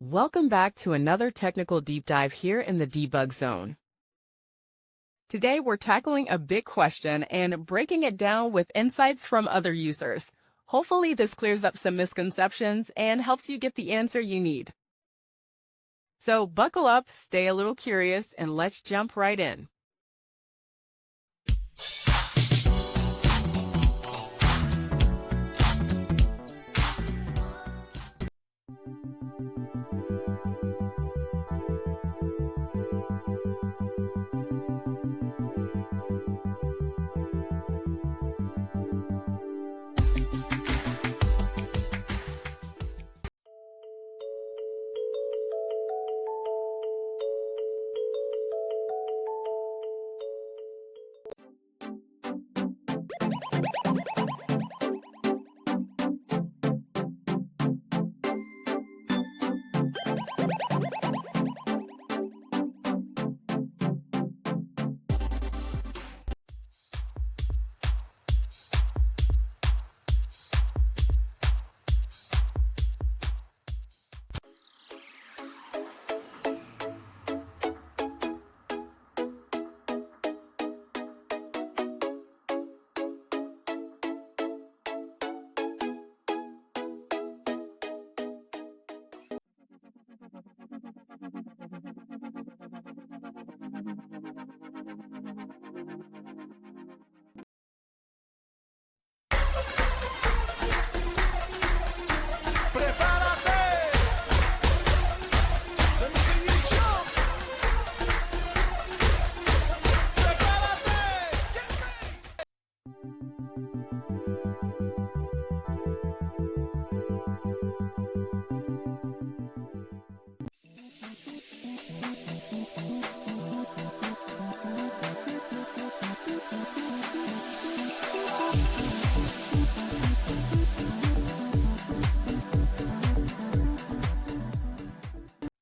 Welcome back to another technical deep dive here in the debug zone. Today we're tackling a big question and breaking it down with insights from other users. Hopefully this clears up some misconceptions and helps you get the answer you need. So buckle up, stay a little curious, and let's jump right in.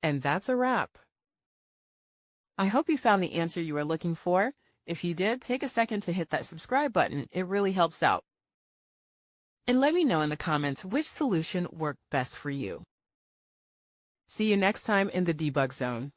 And that's a wrap. I hope you found the answer you were looking for. If you did, take a second to hit that subscribe button. It really helps out. And let me know in the comments which solution worked best for you. See you next time in the debug zone.